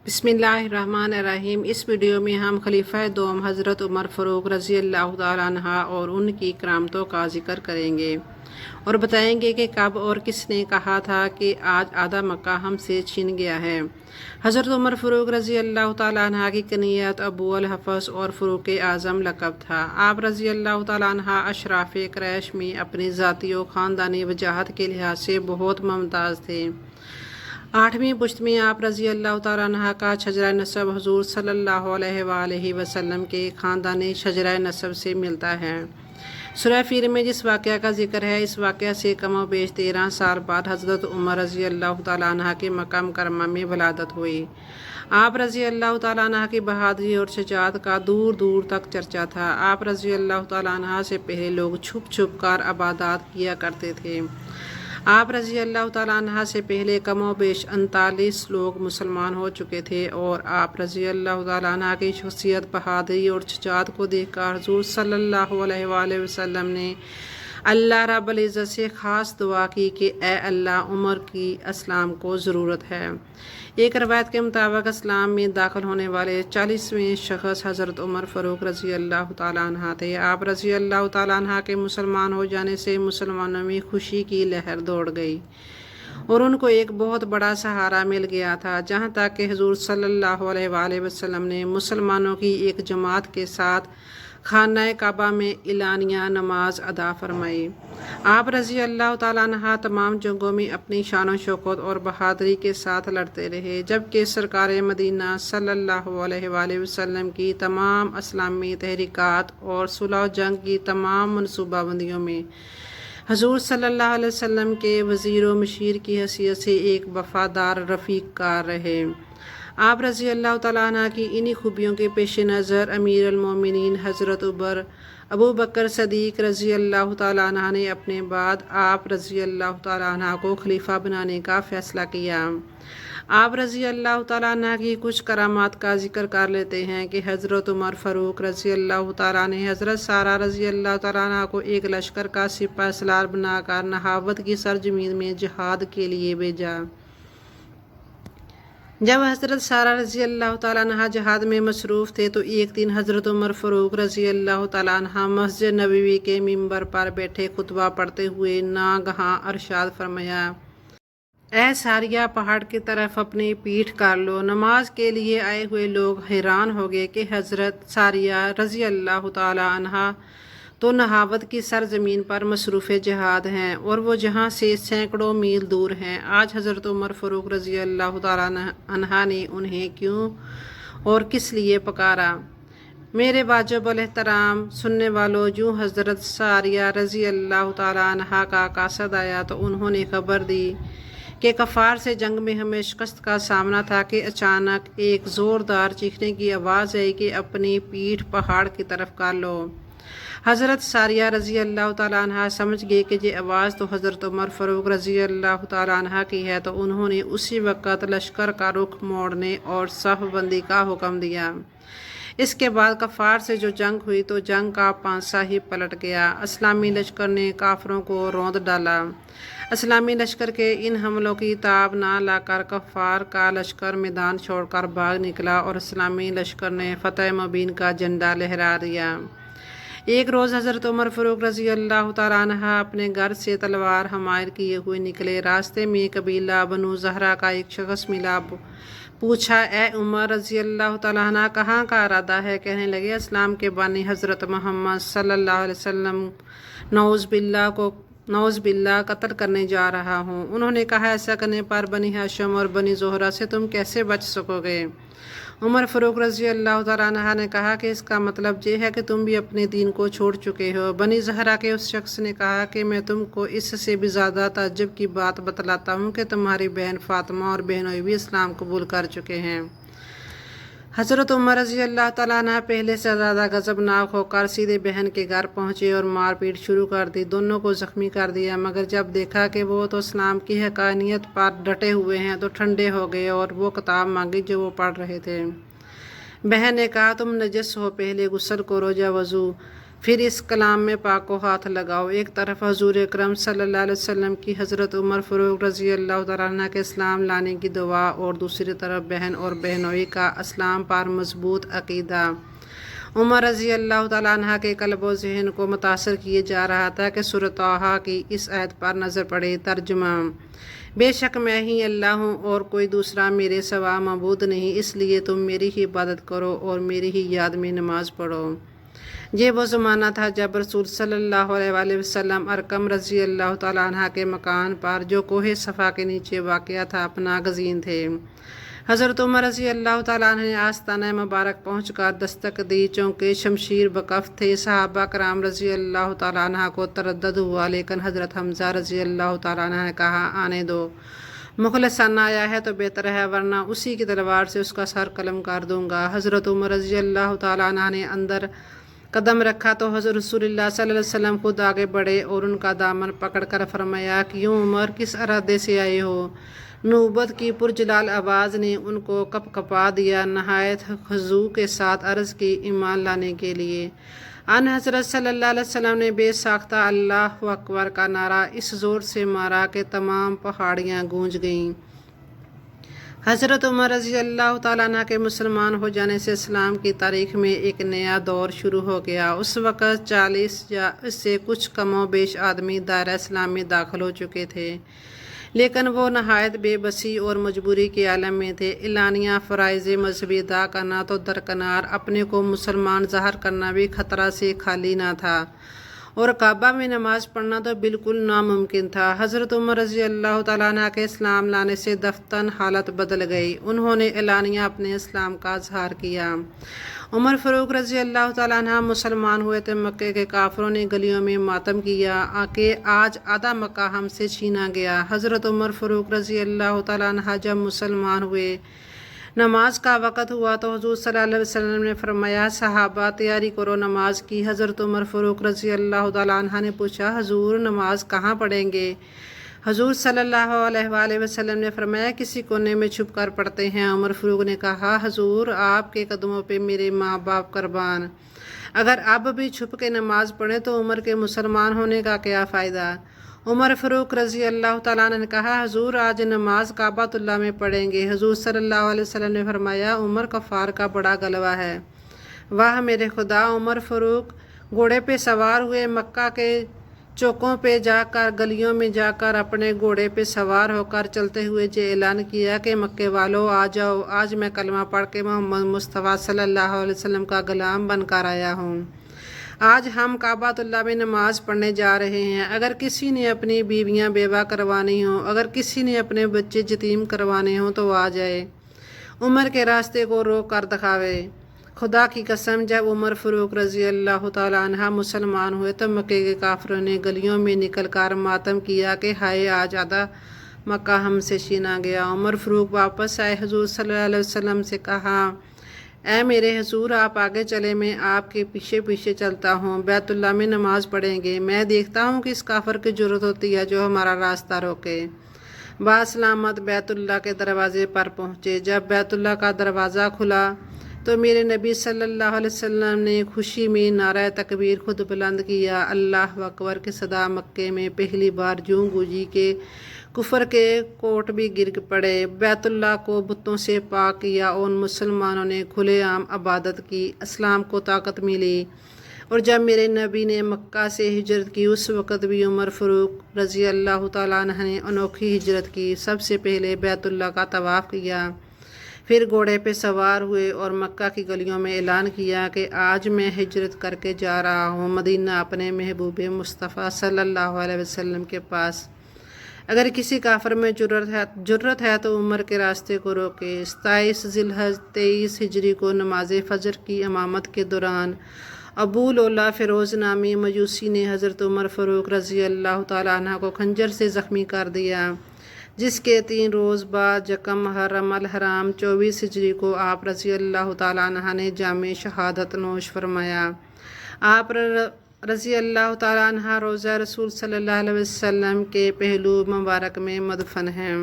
बिस्मिल्लाहिर्रहमानिर्रहीम। इस वीडियो में हम खलीफा दोम हज़रत उमर फ़ारूक रज़ी अल्लाह तआला अन्हा और उनकी करामतों का जिक्र करेंगे और बताएंगे कि कब और किसने कहा था कि आज आधा मक्का हमसे छीन गया है। हज़रत उमर फ़ारूक रज़ी अल्लाह तआला अन्हा की कनियत अबू अल हफ़्स और फ़ारूक आज़म लक़ब था। आप रज़ी अल्लाह तआला अन्हा अशराफ़ क़ुरैश में अपनी ज़ाती और ख़ानदानी वजाहत के लिहाज से बहुत मुमताज़ थे। 8वीं पुश्त में आप रज़ी अल्लाह तआला अन्हा का शजरा नसब हुज़ूर सल्लल्लाहु अलैहि वसल्लम के ख़ानदानी शजरा नसब से मिलता है। सूरह फ़ील में जिस वाक़या का जिक्र है, इस वाक़या से कम व बेश 13 साल बाद हज़रत उमर रज़ी अल्लाह तआला अन्हा के मक्का मुकर्रमा में वलादत हुई। आप रज़ी अल्लाह तआला अन्हा की बहादुरी और शजाअत का दूर दूर तक चर्चा था। आप रज़ी अल्लाह तआला अन्हा से पहले लोग छुप छुप कर इबादत किया करते थे। आप रज़ी अल्लाह तआला अन्हा से पहले कमो बेश 39 लोग मुसलमान हो चुके थे और आप रज़ी अल्लाह तआला अन्हा की शख्सियत, बहादुरी और शजाअत को देखकर हुज़ूर सल्लल्लाहु अलैहि वसल्लम ने अल्लाह रब्बुल इज़्ज़त से ख़ास दुआ की कि ए अल्लाह, उमर की इस्लाम को ज़रूरत है। एक रवायत के मुताबिक इस्लाम में दाखिल होने वाले 40वें शख्स हज़रत उमर फ़ारूक रज़ी अल्लाह तआला अन्हा थे। आप रज़ी अल्लाह तआला अन्हा के मुसलमान हो जाने से मुसलमानों में खुशी की लहर दौड़ गई और उनको एक बहुत बड़ा सहारा मिल गया था। जहाँ तक कि हुज़ूर सल्लल्लाहु अलैहि वसल्लम ने मुसलमानों की एक जमात के साथ खाना काबा में इलानिया नमाज अदा फरमाई। आप रज़ी अल्लाह तआला अन्हा तमाम जंगों में अपनी शान शौकत और बहादुरी के साथ लड़ते रहे, जबकि सरकार मदीना सल्लल्लाहु अलैहि वसल्लम की तमाम इस्लामी तहरीकात और सुलह जंग की तमाम मनसूबाबंदियों में हुज़ूर सल्लल्लाहु अलैहि वसल्लम के वज़ीर व मशीर की हैसियत से एक वफ़ादार रफ़ीक कार रहे। आप रज़ी अल्लाह तआला अन्हा की इन्हीं खूबियों के पेश नज़र अमीर अल मोमिनीन हज़रत अबू बकर सदीक़ रज़ी अल्लाह तआला अन्हा ने अपने बाद आप रज़ी अल्लाह तआला अन्हा को खलीफा बनाने का फ़ैसला किया। आप रज़ी अल्लाह तआला अन्हा की कुछ करामात का जिक्र कर लेते हैं कि हज़रत उमर फ़ारूक रज़ी अल्लाह तआला ने हज़रत सारा रज़ी अल्लाह तआला अन्हा को एक लश्कर का सिपा सलार बनाकर नहावत की सरजमीन में जिहाद के लिए भेजा। जब हज़रत सारा रज़ी अल्लाह तआला अन्हा जहाद में मसरूफ़ थे तो एक दिन हज़रत उमर फ़ारूक रज़ी अल्लाह तआला अन्हा मस्जिद नबवी के मिंबर पर बैठे खुतबा पढ़ते हुए नागहां अरशाद फरमाया, ए सारिया, पहाड़ की तरफ अपनी पीठ कर लो। नमाज के लिए आए हुए लोग हैरान हो गए कि हज़रत सारिया रज़ी अल्लाह तआला अन्हा तो नहावत की सरजमीन पर मसरूफ़ जहाद हैं और वो जहाँ से सैकड़ों मील दूर हैं। आज हज़रत उमर फ़ारूक रज़ी अल्लाह तआला अन्हा ने उन्हें क्यों और किस लिए पुकारा? मेरे वाजिब अल एहतराम सुनने वालों, जो हज़रत सारिया रज़ी अल्लाह तआला अन्हा का कासद आया तो उन्होंने खबर दी कि कफ़ार से जंग में हमें शिकस्त का सामना था कि अचानक एक ज़ोरदार चीखने की आवाज़ आई कि अपनी पीठ पहाड़ की तरफ कर लो। हज़रत सारिया रज़ी अल्लाह तआला अन्हा समझ गए कि ये आवाज़ तो हज़रत उमर फ़ारूक रज़ी अल्लाह तआला अन्हा की है, तो उन्होंने उसी वक़्त लश्कर का रुख मोड़ने और सफ़ बंदी का हुक्म दिया। इसके बाद कफ़ार से जो जंग हुई तो जंग का पांसा ही पलट गया। इस्लामी लश्कर ने काफरों को रौंद डाला। इस्लामी लश्कर के इन हमलों की ताब ना लाकर कफ़ार का लश्कर मैदान छोड़कर भाग निकला और इस्लामी लश्कर ने फ़तह मुबीन का झंडा लहरा दिया। एक रोज़ हज़रत उमर फ़ारूक रज़ी अल्लाह तआला अन्हा अपने घर से तलवार हमायर किए हुए निकले। रास्ते में कबीला बनु ज़हरा का एक शख्स मिला। पूछा, ए उमर रज़ी अल्लाह तआला अन्हा, कहाँ का इरादा है? कहने लगे, इस्लाम के बानी हज़रत मोहम्मद सल्लल्लाहु अलैहि वसल्लम नौज़ बिल्ला कत्ल करने जा रहा हूँ। उन्होंने कहा, ऐसा करने पर बनी हाशिम और बनी ज़ोहरा से तुम कैसे बच सकोगे? उमर फ़ारूक रज़ी अल्लाह तआला अन्हा ने कहा कि इसका मतलब ये है कि तुम भी अपने दीन को छोड़ चुके हो। बनी ज़हरा के उस शख्स ने कहा कि मैं तुमको इससे भी ज़्यादा ताज्जुब की बात बतलाता हूँ कि तुम्हारी बहन फ़ातिमा और बहनों भी इस्लाम कबूल कर चुके हैं। हज़रत उमर रज़ी अल्लाह तआला अन्हा पहले से ज़्यादा गज़बनाक होकर सीधे बहन के घर पहुँचे और मारपीट शुरू कर दी। दोनों को ज़ख्मी कर दिया, मगर जब देखा कि वो तो इस्लाम की हक़ानियत पर डटे हुए हैं तो ठंडे हो गए और वो किताब मांगी जो वो पढ़ रहे थे। बहन ने कहा, तुम नजस हो, पहले गुस्ल करो या वज़ू پھر اس کلام میں پاک کو ہاتھ لگاؤ۔ ایک طرف حضور اکرم صلی اللہ علیہ وسلم کی حضرت عمر فاروق رضی اللہ تعالیٰ عنہ کے اسلام لانے کی دعا، اور دوسری طرف بہن اور بہنوئی کا اسلام پر مضبوط عقیدہ۔ عمر رضی اللہ تعالیٰ عنہ کے قلب و ذہن کو متاثر کیے جا رہا تھا کہ سورۃ طٰہٰ کی اس آیت پر نظر پڑے۔ ترجمہ: بے شک میں ہی اللہ ہوں اور کوئی دوسرا میرے سوا معبود نہیں، اس لیے تم میری ہی عبادت کرو اور میری ہی یاد میں نماز پڑھو۔ یہ وہ زمانہ تھا جب رسول صلی اللہ علیہ وآلہ وسلم ارقم رضی اللہ تعالیٰ عنہ کے مکان پر، جو کوہ صفا کے نیچے واقع تھا، پناہ گزین تھے۔ حضرت عمر رضی اللہ تعالیٰ عنہ نے آستانہ مبارک پہنچ کر دستک دی، چونکہ شمشیر بکف تھے۔ صحابہ کرام رضی اللہ تعالیٰ عنہ کو تردد ہوا، لیکن حضرت حمزہ رضی اللہ تعالیٰ عنہ نے کہا، آنے دو، مخلصانہ آیا ہے تو بہتر ہے، ورنہ اسی کی تلوار سے اس کا سر قلم کر دوں گا۔ حضرت عمر رضی اللہ تعالیٰ عنہ نے اندر قدم رکھا تو حضرت رسول اللہ صلی اللہ علیہ وسلم خود آگے بڑھے اور ان کا دامن پکڑ کر فرمایا، کیوں عمر، کس ارادے سے آئے ہو؟ نبوت کی پرجلال آواز نے ان کو کپ کپا دیا۔ نہایت خضوع کے ساتھ عرض کی، ایمان لانے کے لیے۔ ان حضرت صلی اللہ علیہ وسلم نے بے ساختہ اللہ اکبر کا نعرہ اس زور سے مارا کہ تمام پہاڑیاں گونج گئیں۔ حضرت عمر رضی اللہ تعالیٰ عنہ کے مسلمان ہو جانے سے اسلام کی تاریخ میں ایک نیا دور شروع ہو گیا۔ اس وقت 40 یا اس سے کچھ کم و بیش آدمی دائرہ اسلام میں داخل ہو چکے تھے، لیکن وہ نہایت بے بسی اور مجبوری کے عالم میں تھے۔ اعلانیہ فرائض مذہبی ادا کرنا تو درکنار، اپنے کو مسلمان ظاہر کرنا بھی خطرہ سے خالی نہ تھا، اور کعبہ میں نماز پڑھنا تو بالکل ناممکن تھا۔ حضرت عمر رضی اللہ تعالیٰ عنہ کے اسلام لانے سے دفتن حالت بدل گئی۔ انہوں نے اعلانیہ اپنے اسلام کا اظہار کیا۔ عمر فاروق رضی اللہ تعالیٰ عنہ مسلمان ہوئے تو مکے کے کافروں نے گلیوں میں ماتم کیا کہ آج آدھا مکہ ہم سے چھینا گیا۔ حضرت عمر فاروق رضی اللہ تعالیٰ عنہ جب مسلمان ہوئے، نماز کا وقت ہوا تو حضور صلی اللہ علیہ وسلم نے فرمایا، صحابہ تیاری کرو نماز کی۔ حضرت عمر فاروق رضی اللہ تعالیٰ عنہ نے پوچھا، حضور نماز کہاں پڑھیں گے؟ حضور صلی اللہ علیہ وآلہ وسلم نے فرمایا، کسی کونے میں چھپ کر پڑھتے ہیں۔ عمر فاروق نے کہا، حضور آپ کے قدموں پہ میرے ماں باپ قربان، اگر اب بھی چھپ کے نماز پڑھیں تو عمر کے مسلمان ہونے کا کیا فائدہ؟ عمر فاروق رضی اللہ تعالیٰ عنہ نے کہا، حضور آج نماز کعبۃ اللہ میں پڑھیں گے۔ حضور صلی اللہ علیہ وسلم نے فرمایا، عمر کفار کا بڑا غلبہ ہے۔ واہ میرے خدا! عمر فاروق گھوڑے پہ سوار ہوئے، مکہ کے چوکوں پہ جا کر، گلیوں میں جا کر اپنے گھوڑے پہ سوار ہو کر چلتے ہوئے یہ اعلان کیا کہ مکے والو آ جاؤ، آج میں کلمہ پڑھ کے محمد مصطفیٰ صلی اللہ علیہ وسلم کا غلام بن کر آیا ہوں۔ آج ہم کعبۃ اللہ میں نماز پڑھنے جا رہے ہیں۔ اگر کسی نے اپنی بیویاں بیوہ کروانی ہوں، اگر کسی نے اپنے بچے یتیم کروانے ہوں تو آ جائے، عمر کے راستے کو روک کر دکھاوے۔ خدا کی قسم، جب عمر فاروق رضی اللہ تعالیٰ عنہ مسلمان ہوئے تو مکے کے کافروں نے گلیوں میں نکل کر ماتم کیا کہ ہائے آج آدھا مکہ ہم سے چھینا گیا۔ عمر فاروق واپس آئے، حضور صلی اللہ علیہ وسلم سے کہا، اے میرے حضور آپ آگے چلے، میں آپ کے پیچھے پیچھے چلتا ہوں، بیت اللہ میں نماز پڑھیں گے۔ میں دیکھتا ہوں کہ اس کافر کی جرأت ہوتی ہے جو ہمارا راستہ روکے۔ باسلامت بیت اللہ کے دروازے پر پہنچے۔ جب بیت اللہ کا دروازہ کھلا تو میرے نبی صلی اللہ علیہ وسلم نے خوشی میں نعرہ تکبیر خود بلند کیا۔ اللہ اکبر کی صدا مکے میں پہلی بار یوں گونجی کہ کفر کے کوٹ بھی گر پڑے۔ بیت اللہ کو بتوں سے پاک کیا اور مسلمانوں نے کھلے عام عبادت کی، اسلام کو طاقت ملی۔ اور جب میرے نبی نے مکہ سے ہجرت کی، اس وقت بھی عمر فاروق رضی اللہ تعالیٰ عنہ نے انوکھی ہجرت کی۔ سب سے پہلے بیت اللہ کا طواف کیا، پھر گھوڑے پہ سوار ہوئے اور مکہ کی گلیوں میں اعلان کیا کہ آج میں ہجرت کر کے جا رہا ہوں مدینہ، اپنے محبوب مصطفیٰ صلی اللہ علیہ وسلم کے پاس۔ اگر کسی کافر میں جرت ہے تو عمر کے راستے کو روکے۔ 27 ذی الحج 23 ہجری کو نماز فجر کی امامت کے دوران ابو لولا فیروز نامی مجوسی نے حضرت عمر فاروق رضی اللہ تعالیٰ عنہ کو خنجر سے زخمی کر دیا، جس کے 3 روز بعد یکم محرم الحرام 24 ہجری کو آپ رضی اللہ تعالیٰ عنہ نے جام شہادت نوش فرمایا۔ آپ رضی اللہ تعالیٰ عنہ روضہ رسول صلی اللہ علیہ وسلم کے پہلو مبارک میں مدفن ہیں۔